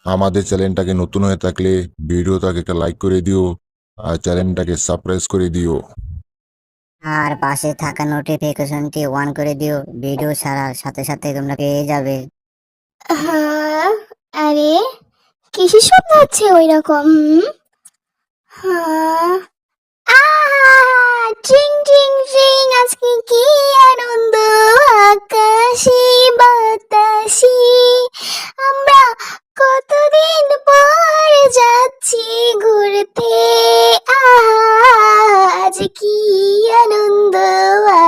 আমাদের চ্যানেলটাকে নতুন হয়ে থাকলে ভিডিওটাকে একটা লাইক করে দিও আর চ্যানেলটাকে সাবস্ক্রাইব করে দিও। আর পাশে থাকা নোটিফিকেশনটি অন করে দিও, ভিডিও ছাড়ার সাথে সাথে তোমরা পেয়ে যাবে। হ্যাঁ, আরে কিসের শব্দ হচ্ছে ওই রকম? হ্যাঁ, ট্রিং ট্রিং ট্রিং, আজকে কি আনন্দ, আকাশে বাতাসে আমরা কতদিন পর যাচ্ছি ঘুরতে। আজ কি আনন্দ,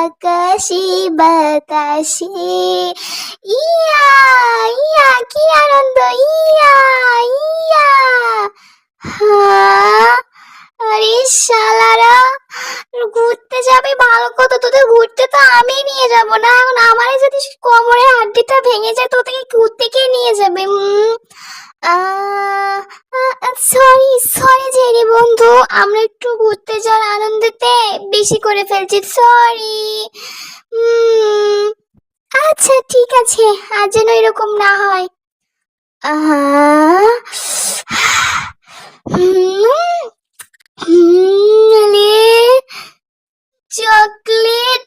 আকাশে বাতাসে। ইয়া ইয়া, কি আনন্দ, ইয়া ইয়া। হ্যাঁ, আরে শালারা, ঘুরতে যাবে ভালো কথা, তোদের ঘুরতে তো আমি নিয়ে যাব না। এখন আমারই যদি কোমরের হাড্ডিটা ভেঙে যায়, তোদেরকে ঘুরতে কে নিয়ে যাবে? সরি সরি জেরি বন্ধু, আমরা একটু ঘুরতে যাওয়ার আনন্দেতে বেশি করে ফেলছি, সরি। আচ্ছা ঠিক আছে, আর যেন এরকম না হয়। আহা, আলে চকলেট,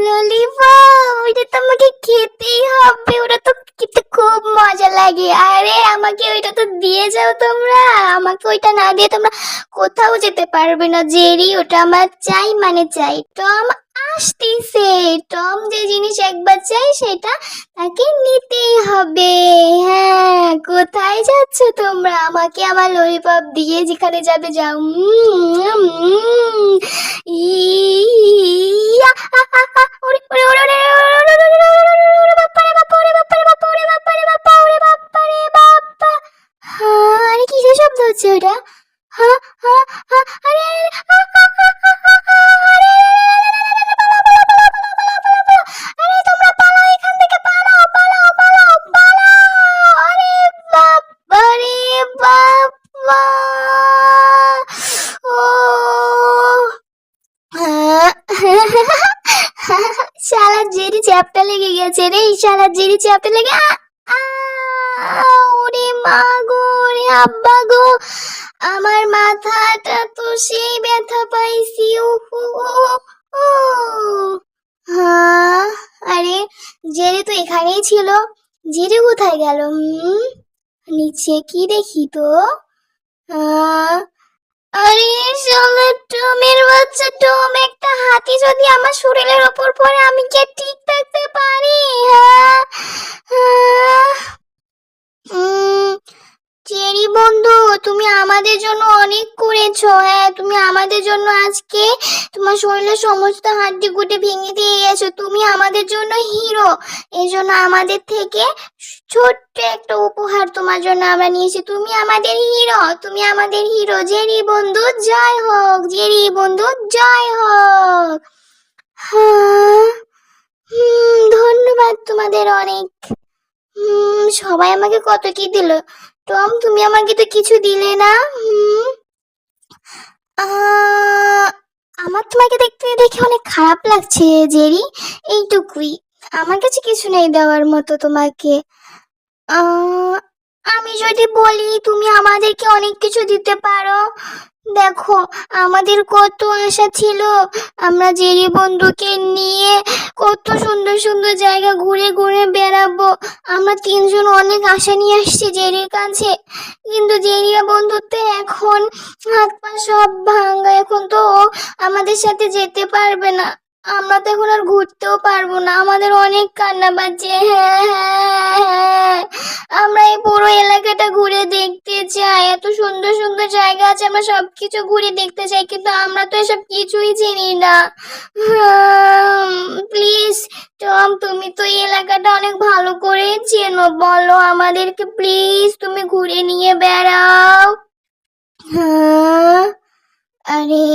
ললিপপ, ওইটা তো আমাকে খেতেই হবে, ওটা তো খেতে খুব মজা লাগে। আরে আমাকে ওইটা তো দিয়ে যাও তোমরা, আমাকে ওইটা না দিয়ে তোমরা কোথাও যেতে পারবে না জেরি, ওটা আমার চাই মানে চাই। টম আসতেছে, টম যে জিনিস একবার চাই সেটা তাকে নিতেই হবে। হ্যাঁ, কোথায় যাচ্ছ তোমরা? আমাকে আমার ললিপপ দিয়ে যেখানে যাবে যাও। ইয়া, ওরে ওরে ওরে ওরে ওরে ওরে ওরে ওরে বাপ্পারে বাপ্পা, ওরে বাপ্পারে বাপ্পা, ওরে বাপ্পারে বাপ্পা, ওরে বাপ্পারে বাপ্পা। হ্যাঁ, আরে কিসের শব্দ হচ্ছে ওটা? হ্যাঁ হ্যাঁ হ্যাঁ, আরে আরে আরে তোমরা পালাও এখান থেকে, পালাও পালাও পালাও পালাও। আরে বাপ্পারে বাপ্পা, ও শালা জেরি চ্যাপটা লেগে গেছে রে, শালা জেরি চ্যাপটা লেগে ওরে মা গো, ওরে আব্বা গো, আমার মাথাটা তো সেই ব্যথা পাইছি। ও হ্যাঁ, আরে জেরি তো এখানেই ছিল, জেরি কোথায় গেল? নিচে কি দেখি তো? আরে শালা টমের বাচ্চা, টম একটা হাতি যদি আমার শরীরের ওপর পড়ে আমি কি আর ঠিক থাকতে পারি? হ্যাঁ হ্যাঁ। চেরি বন্ধু, তুমি আমাদের জন্য অনেক করেছো। হ্যাঁ, তুমি আমাদের জন্য আজকে তোমার শরীরের সমস্ত হাড্ডি গুড্ডি ভেঙে দিয়ে গেছো, তুমি আমাদের জন্য হিরো। এই জন্য আমাদের থেকে ছোট্ট একটা উপহার তোমার জন্য আমরা নিয়েছি, তুমি আমাদের হিরো, তুমি আমাদের হিরো। জেরি বন্ধু জয় হোক, জেরি বন্ধু জয় হোক। হ্যাঁ, ধন্যবাদ তোমাদের অনেক। সবাই আমাকে কত কি দিল, টম তুমি আমাকে তো কিছু দিলে না। আমার তোমাকে দেখতে দেখে অনেক খারাপ লাগছে জেরি, এইটুকুই, আমার কাছে কিছু নেই দেওয়ার মতো তোমাকে। আমি যদি বলি তুমি আমাদেরকে অনেক কিছু দিতে পারো। দেখো, আমাদের কত আশা ছিল, আমরা জেরি বন্ধুকে নিয়ে কত সুন্দর সুন্দর জায়গা ঘুরে ঘুরে বেড়াবো। আমরা তিনজন অনেক আশা নিয়ে আসছি জেরির কাছে, কিন্তু জেরি বন্ধু তো এখন হাত পা সব ভাঙা, এখন তো ও আমাদের সাথে যেতে পারবে না, আমরা তো এখন আর ঘুরতেও পারবো না, আমাদের অনেক কান্না পাচ্ছে। হ্যাঁ হ্যাঁ হ্যাঁ, আমরা এই পুরো এলাকাটা ঘুরে দেখতে চাই, এত সুন্দর সুন্দর জায়গা আছে, আমরা সবকিছু ঘুরে দেখতে চাই, কিন্তু আমরা তো এসব কিছুই চিনি না। প্লিজ টম, তুমি তো এই এলাকাটা অনেক ভালো করে চেনো, বলো আমাদেরকে প্লিজ, তুমি ঘুরে নিয়ে বেড়াও। হ্যাঁ, আরে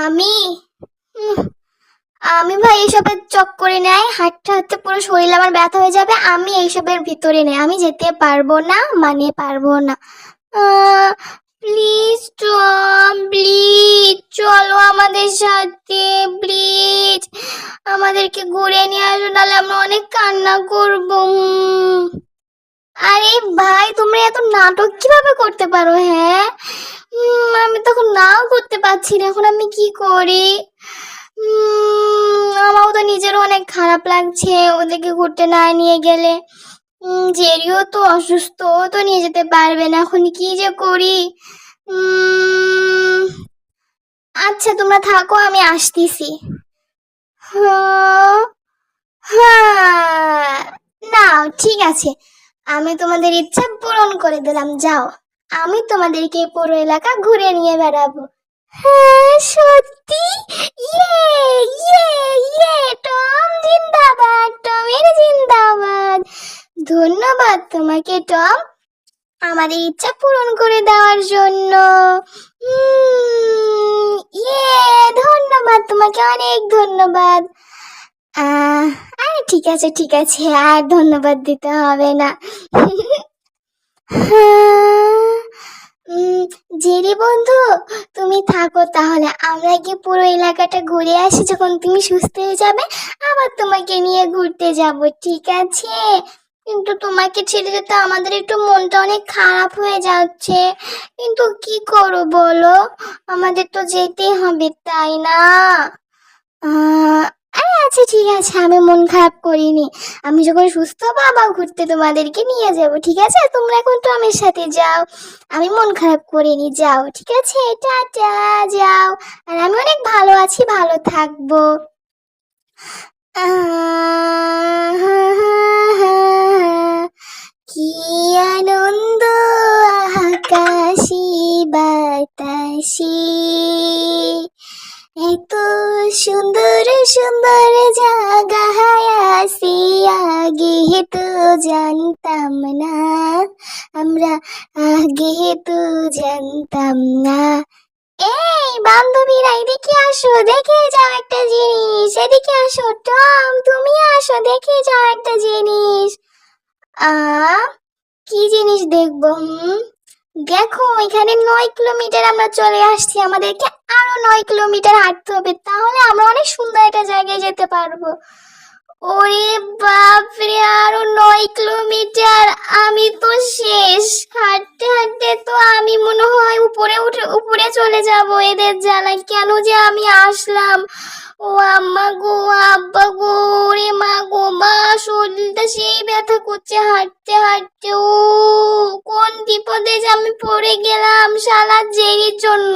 আমি আমি ভাই এইসবের চক্করে নেই, হাঁটতে হাঁটতে পুরো শরীর আমার ব্যথা হয়ে যাবে, আমি এইসবের ভিতরে নেই, আমি যেতে পারবো না, মানে পারবো না। প্লিজ টম, প্লিজ চলো আমাদের সাথে, প্লিজ আমাদেরকে ঘুরে নিয়ে আসো, নাহলে আমরা অনেক কান্না করবো। ভাই, তোমরা এত নাটক কিভাবে করতে পারো? হ্যাঁ, আমি তখন নাও করতে পারছি না, এখন আমি কি করি? আমারও তো নিজেরও অনেক খারাপ লাগছে ওদেরকে ঘুরতে না নিয়ে গেলে। জেরিও তো অসুস্থ, ও তো নিয়ে যেতে পারবে না, এখন কি যে করি? উম, আচ্ছা তোমরা থাকো, আমি আসতেছি। হ্যাঁ, হ্যাঁ, নাও ঠিক আছে, আমি তোমাদের ইচ্ছা পূরণ করে দিলাম, যাও। আমি তোমাদেরকে পুরো এলাকা ঘুরে নিয়ে বেড়াবো। হ্যাঁ সত্যি, ইয়ে ইয়ে ইয়ে, টম জিন্দাবাদ, টমের জিন্দাবাদ। ধন্যবাদ তোমাকে টম, আমাদের ইচ্ছা পূরণ করে দেওয়ার জন্য। ইয়ে, ধন্যবাদ তোমাকে, অনেক ধন্যবাদ। আহ আরে ঠিক আছে ঠিক আছে, আর ধন্যবাদ দিতে হবে না। জেরি বন্ধু, তুমি থাকো তাহলে, আমরা গিয়ে পুরো এলাকাটা ঘুরে আসি, যখন তুমি সুস্থ হয়ে যাবে আবার তোমাকে নিয়ে ঘুরতে যাব, ঠিক আছে? কিন্তু তোমাকে ছেড়ে যেতে আমাদের একটু মনটা অনেক খারাপ হয়ে যাচ্ছে, কিন্তু কি করো বলো, আমাদের তো যেতেই হবে, তাই না? আরে আচ্ছা ঠিক আছে, আমি মন খারাপ করিনি, আমি যখন সুস্থ হবো আবার ঘুরতে তোমাদেরকে নিয়ে যাব, ঠিক আছে? তোমরা এখন টমের সাথে যাও, আমি মন খারাপ করিনি, যাও, ঠিক আছে? টাটা, যাও। আর আমি অনেক ভালো আছি, ভালো থাকবো। কি আনন্দ আকাশি বাতাসি, এত সুন্দর সুন্দর জায়গায় আসি, আগে তো জানতাম না আমরা, আগে তো জানতাম না। এই বান্ধবীরা, এদিকে আসো, দেখে যাও একটা জিনিস, এদিকে আসো। টম তুমি আসো, দেখে যাও একটা জিনিস। আ কি জিনিস দেখবো? দেখো, এখানে 9 কিলোমিটার আমরা চলে আসছি, আমাদেরকে আরো 9 কিলোমিটার হাঁটতে হবে, তাহলে আমরা অনেক সুন্দর একটা জায়গায় যেতে পারবো। ওরে বাপরে, আরো 9 কিলোমিটার, আমি তো শেষ, হাঁটতে হাঁটতে তো আমি মনে হয় উপরে চলে যাব, এদের জ্বালায় কেন যে আমি আসলাম। ও আম্মা গো, আব্বা গো, ওরে মা গো মা, শরীরটা সেই ব্যথা করছে হাঁটতে হাঁটতে। ও কোন বিপদে যে আমি পড়ে গেলাম শালা জেরির জন্য।